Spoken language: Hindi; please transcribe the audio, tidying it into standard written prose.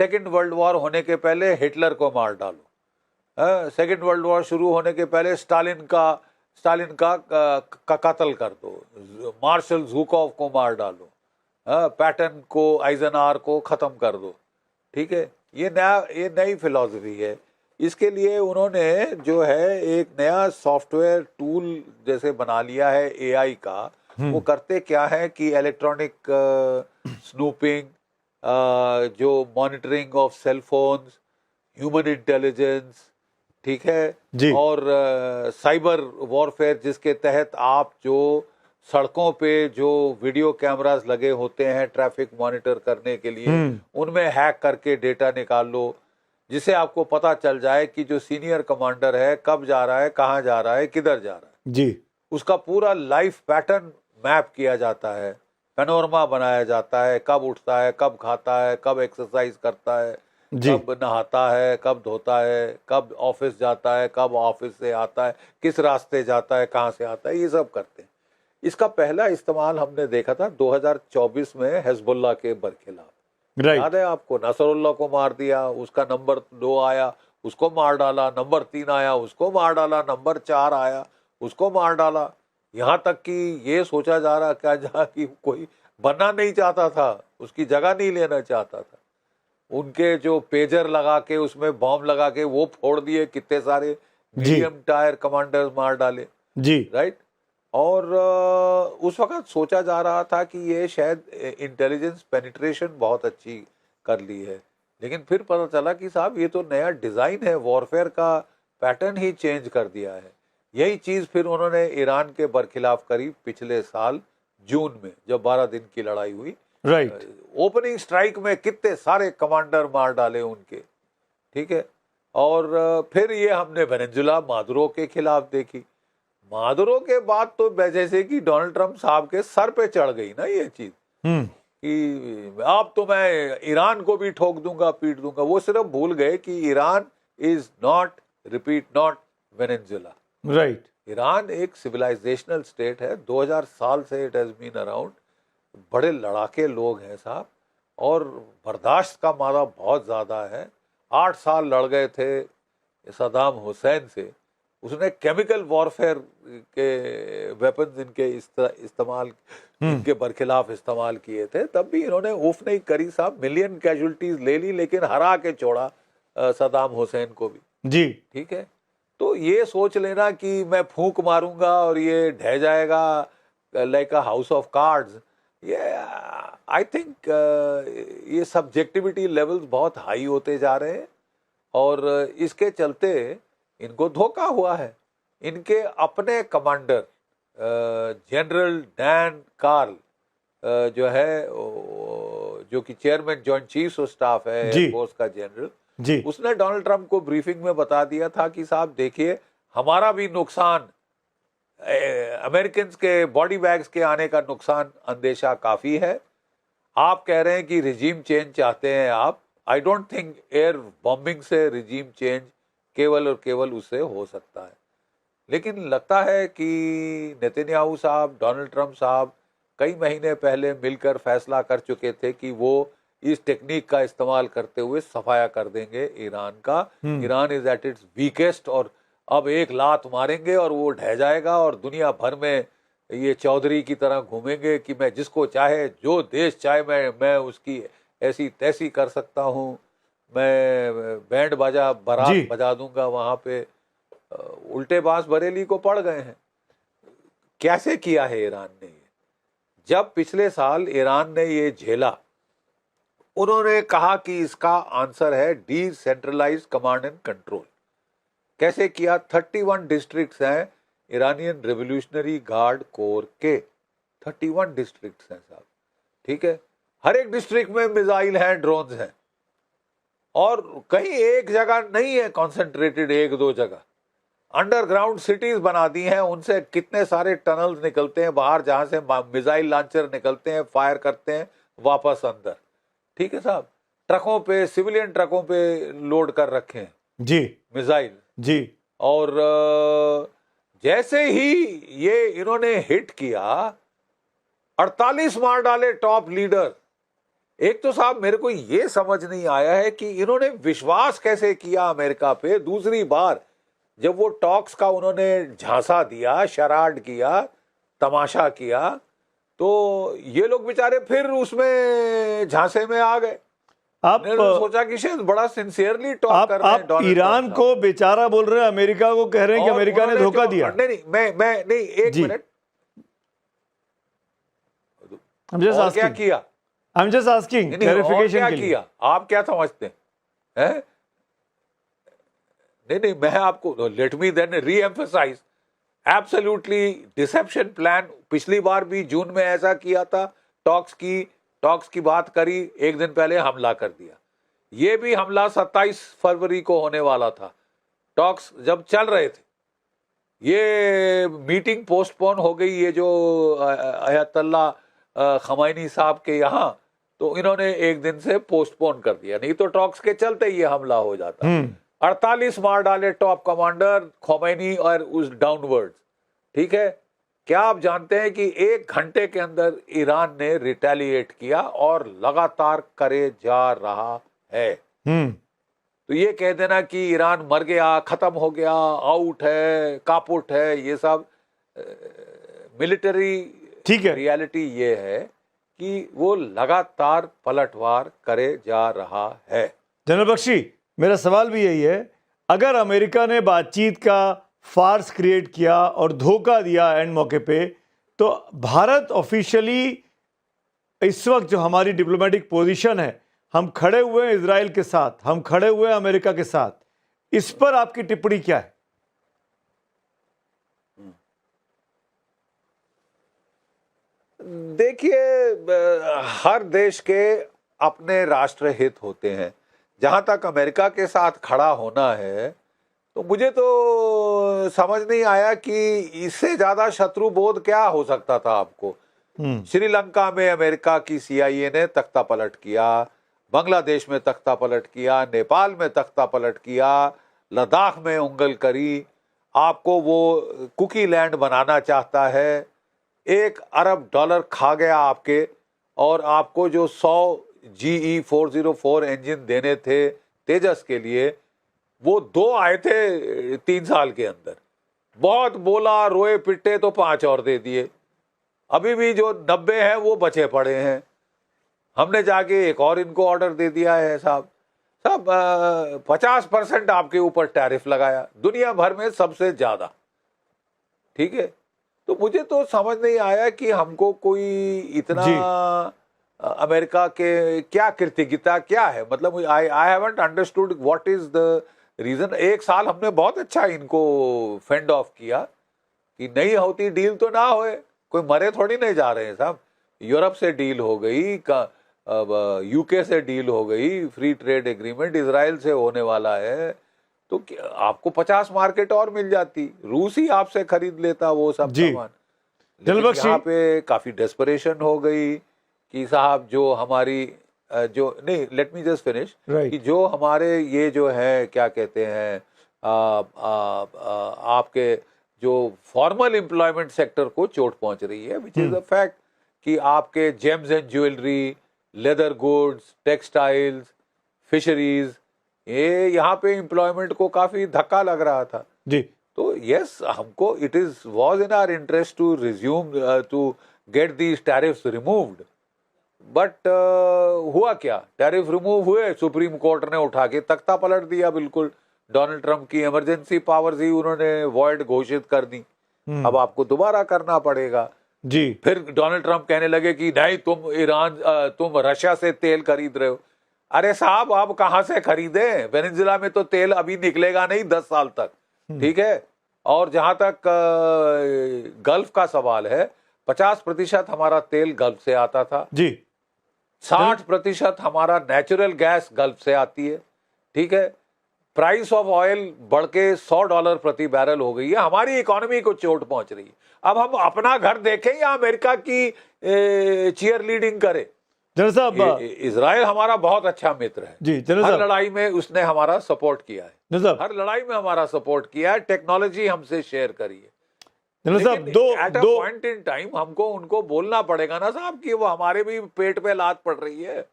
सेकेंड वर्ल्ड वॉर होने के पहले हिटलर को मार डालो, सेकेंड वर्ल्ड वॉर शुरू होने के पहले स्टालिन का कत्ल कर दो, मार्शल ज़ुकोव को मार डालो, पैटन को, आइजनहावर को खत्म कर दो। ठीक है, ये नई फिलॉसफी है। इसके लिए उन्होंने जो है एक नया सॉफ्टवेयर टूल जैसे बना लिया है एआई का। वो करते क्या है कि इलेक्ट्रॉनिक स्नूपिंग, जो monitoring of cell phones, human intelligence, ठीक है, और साइबर वॉरफेयर, जिसके तहत आप जो सड़कों पे जो वीडियो कैमरास लगे होते हैं ट्रैफिक मॉनिटर करने के लिए, उनमें हैक करके डेटा निकाल लो, जिसे आपको पता चल जाए कि जो सीनियर कमांडर है कब जा रहा है, कहाँ जा रहा है, किधर जा रहा है जी। उसका पूरा लाइफ पैटर्न मैप किया जाता है, पैनोरमा बनाया जाता है, कब उठता है, कब खाता है, कब एक्सरसाइज करता है, कब नहाता है, कब धोता है, कब ऑफिस जाता है, कब ऑफिस से आता है, किस रास्ते जाता है, कहाँ से आता है, ये सब करते हैं। इसका पहला इस्तेमाल हमने देखा था 2024 में हिजबुल्लाह के बरखिलाफ। याद है आपको, नसरुल्लाह को मार दिया, उसका नंबर 2 आया, उसको मार डाला, नंबर 3 आया, उसको मार डाला, नंबर 4 आया, उसको मार डाला। यहाँ तक कि ये सोचा जा रहा क्या जहाँ कि कोई बनना नहीं चाहता था, उसकी जगह नहीं लेना चाहता था, उनके जो पेजर लगा के उसमें बॉम्ब लगा के वो फोड़ दिए, कितने सारे मीडियम टायर कमांडर्स मार डाले जी, राइट। और उस वक्त सोचा जा रहा था कि ये शायद इंटेलिजेंस पेनिट्रेशन बहुत अच्छी कर ली है, लेकिन फिर पता चला कि साहब ये तो नया डिजाइन है, वॉरफेयर का पैटर्न ही चेंज कर दिया है। यही चीज फिर उन्होंने ईरान के बरखिलाफ करी पिछले साल जून में, जब 12 दिन की लड़ाई हुई, राइट। ओपनिंग स्ट्राइक में कितने सारे कमांडर मार डाले उनके, ठीक है। और फिर ये हमने वेनेजुला मादुरो के खिलाफ देखी। मादुरो के बाद तो जैसे कि डोनाल्ड ट्रंप साहब के सर पे चढ़ गई ना ये चीज कि अब तो मैं ईरान को भी ठोक दूंगा, पीट दूंगा। वो सिर्फ भूल गए कि Iran is not Venezuela, right. Iran एक सिविलाइजेशनल स्टेट है, 2000 साल से इट हैज बीन अराउंड। बड़े लड़ाके लोग हैं साहब, और बर्दाश्त का मारा बहुत ज़्यादा है। 8 साल लड़ गए थे सद्दाम हुसैन से, उसने केमिकल वॉरफेयर के वेपन्स इनके इस्तेमाल इनके बरखिलाफ इस्तेमाल किए थे, तब भी इन्होंने उफ नहीं करी साहब, मिलियन कैजुअल्टीज ले ली, लेकिन हरा के छोड़ा सद्दाम हुसैन को भी जी, ठीक है। तो ये सोच लेना कि मैं फूंक मारूंगा और ये ढह जाएगा like a house of cards, ये आई थिंक ये सब्जेक्टिविटी लेवल्स बहुत हाई होते जा रहे हैं, और इसके चलते इनको धोखा हुआ है। इनके अपने कमांडर जनरल डैन कार्ल जो है, जो कि chairman joint chiefs of staff है एयरफोर्स का जनरल, उसने डोनाल्ड ट्रंप को ब्रीफिंग में बता दिया था कि साहब देखिए, हमारा भी नुकसान, अमेरिकन के बॉडी बैग्स के आने का नुकसान अंदेशा काफी है। आप कह रहे हैं कि रिजीम चेंज चाहते हैं आप, I don't think air bombing से रिजीम चेंज केवल और केवल उससे हो सकता है। लेकिन लगता है कि नेतन्याहू साहब, डोनाल्ड ट्रंप साहब कई महीने पहले मिलकर फैसला कर चुके थे कि वो इस टेक्निक का इस्तेमाल करते हुए सफाया कर देंगे ईरान का। Iran is at its weakest, और अब एक लात मारेंगे और वो ढह जाएगा, और दुनिया भर में ये चौधरी की तरह घूमेंगे कि मैं जिसको चाहे, जो देश चाहे, मैं उसकी ऐसी तैसी कर सकता हूँ, मैं बैंड बाजा बारात बजा दूंगा वहां पे। उल्टे बांस बरेली को पड़ गए हैं। कैसे किया है ईरान ने ये? जब पिछले साल ईरान ने ये झेला, उन्होंने कहा कि इसका आंसर है डिसेंट्रलाइज्ड कमांड एंड कंट्रोल। कैसे किया? 31 डिस्ट्रिक्ट्स हैं ईरानियन रेवोल्यूशनरी गार्ड कोर के, 31 डिस्ट्रिक्ट्स हैं साहब, ठीक है। हर एक डिस्ट्रिक्ट में मिसाइल हैं, ड्रोन्स हैं, और कहीं एक जगह नहीं है कॉन्सेंट्रेटेड, 1-2 जगह। अंडरग्राउंड सिटीज बना दी हैं, उनसे कितने सारे टनल्स निकलते हैं बाहर, जहां से मिसाइल लॉन्चर निकलते हैं, फायर करते हैं वापस अंदर, ठीक है साहब। ट्रकों पे, सिविलियन ट्रकों पे लोड कर रखे हैं जी मिसाइल जी। और जैसे ही ये इन्होंने हिट किया, 48 मार डाले टॉप लीडर, एक तो साहब मेरे को ये समझ नहीं आया है कि इन्होंने विश्वास कैसे किया अमेरिका पे। दूसरी बार जब वो टॉक्स का उन्होंने झांसा दिया, शराड किया, तमाशा किया, तो ये लोग बेचारे फिर उसमें झांसे में आ गए। आप सोचा कि शायद बड़ा सिंसियरली टॉक कर रहे हैं। आप ईरान को बेचारा बोल रहे हैं, अमेरिका को कह रहे हैं कि अमेरिका ने धोखा दिया। नहीं, मैं नहीं, एक मिनट, क्या किया? I'm just asking clarification के लिए। किया आप क्या समझते हैं? नहीं, मैं आपको, लेट मी देन री एम्फसाइज, एब्सोल्युटली डिसेप्शन प्लान। पिछली बार भी जून में ऐसा किया था, टॉक्स की बात करी, एक दिन पहले हमला कर दिया। ये भी हमला 27 फरवरी को होने वाला था, टॉक्स जब चल रहे थे। ये मीटिंग पोस्टपोन हो गई, ये जो अयतुल्ला खमैनी साहब के यहाँ, तो इन्होंने एक दिन से पोस्टपोन कर दिया, नहीं तो टॉक्स के चलते ये हमला हो जाता। 48 मार डाले टॉप कमांडर खमैनी और उस डाउनवर्ड्स। ठीक है, क्या आप जानते हैं कि 1 घंटे के अंदर ईरान ने रिटेलिएट किया और लगातार करे जा रहा है। तो ये कह देना कि ईरान मर गया, खत्म हो गया, आउट है, कापुट है, ये सब मिलिट्री, ठीक है। रियलिटी ये है कि वो लगातार पलटवार करे जा रहा है। जनरल बख्शी, मेरा सवाल भी यही है, अगर अमेरिका ने बातचीत का फार्स क्रिएट किया और धोखा दिया एंड मौके पे, तो भारत ऑफिशियली इस वक्त जो हमारी डिप्लोमेटिक पोजीशन है, हम खड़े हुए हैं इजराइल के साथ, हम खड़े हुए हैं अमेरिका के साथ, इस पर आपकी टिप्पणी क्या है? देखिए, हर देश के अपने राष्ट्र हित होते हैं। जहां तक अमेरिका के साथ खड़ा होना है, तो मुझे तो समझ नहीं आया कि इससे ज्यादा शत्रु बोध क्या हो सकता था आपको। श्रीलंका में अमेरिका की CIA ने तख्ता पलट किया, बांग्लादेश में तख्ता पलट किया, नेपाल में तख्ता पलट किया, लद्दाख में उंगल करी। आपको वो कुकी लैंड बनाना चाहता है, $1 अरब खा गया आपके, और आपको जो 100 GE 404 इंजन देने थे तेजस के लिए, वो 2 आए थे 3 साल के अंदर। बहुत बोला, रोए पिटे, तो 5 और दे दिए। अभी भी जो 90 हैं वो बचे पड़े हैं। हमने जाके एक और इनको ऑर्डर दे दिया है साहब। 50% आपके ऊपर टैरिफ लगाया, दुनिया भर में सबसे ज्यादा। ठीक है, तो मुझे तो समझ नहीं आया कि हमको कोई इतना अमेरिका के क्या कृतज्ञता क्या है। मतलब I haven't understood what is the reason. 1 साल हमने बहुत अच्छा इनको फेंड ऑफ किया कि नहीं होती डील तो ना होए, कोई मरे थोड़ी नहीं जा रहे हैं साहब। यूरोप से डील हो गई, UK से डील हो गई, फ्री ट्रेड एग्रीमेंट इजराइल से होने वाला है, तो आपको 50 मार्केट और मिल जाती, रूस ही आपसे खरीद लेता वो सब सामान। लेकिन यहाँ पे काफी डेस्परेशन हो गई कि साहब जो हमारी जो नहीं, लेट मी जस्ट फिनिश, कि जो हमारे ये जो है क्या कहते हैं आपके जो फॉर्मल एम्प्लॉयमेंट सेक्टर को चोट पहुंच रही है, विच इज द फैक्ट कि आपके James and jewellery, leather goods, textiles, fisheries, ये यहाँ पे एम्प्लॉयमेंट को काफी धक्का लग रहा था जी। तो यस, हमको it is was in our interest to resume to get these tariffs removed, but हुआ क्या, टैरिफ रिमूव हुए, सुप्रीम कोर्ट ने उठा के तख्ता पलट दिया बिल्कुल। डोनाल्ड ट्रंप की इमरजेंसी पावर्स ही उन्होंने वॉइड घोषित कर दी। अब आपको दोबारा करना पड़ेगा जी। फिर डोनाल्ड ट्रंप कहने लगे कि नहीं, तुम रशिया से तेल खरीद रहे हो। अरे साहब, आप कहां से खरीदे? वेनेजुएला में तो तेल अभी निकलेगा नहीं 10 साल तक। ठीक है, और जहां तक गल्फ का सवाल है, 50% हमारा तेल गल्फ से आता था जी, 60% हमारा नेचुरल गैस गल्फ से आती है। ठीक है, प्राइस ऑफ ऑयल बढ़ के $100 प्रति बैरल हो गई है, हमारी इकोनॉमी को चोट पहुंच रही है। अब हम अपना घर देखें या अमेरिका की चीयर लीडिंग करें? इजराइल हमारा बहुत अच्छा मित्र है जी। हर लड़ाई में उसने हमारा सपोर्ट किया है, हर लड़ाई में हमारा सपोर्ट किया है, टेक्नोलॉजी हमसे शेयर करी है। At a point in time हमको उनको बोलना पड़ेगा ना साहब कि वो हमारे भी पेट पे लात पड़ रही है।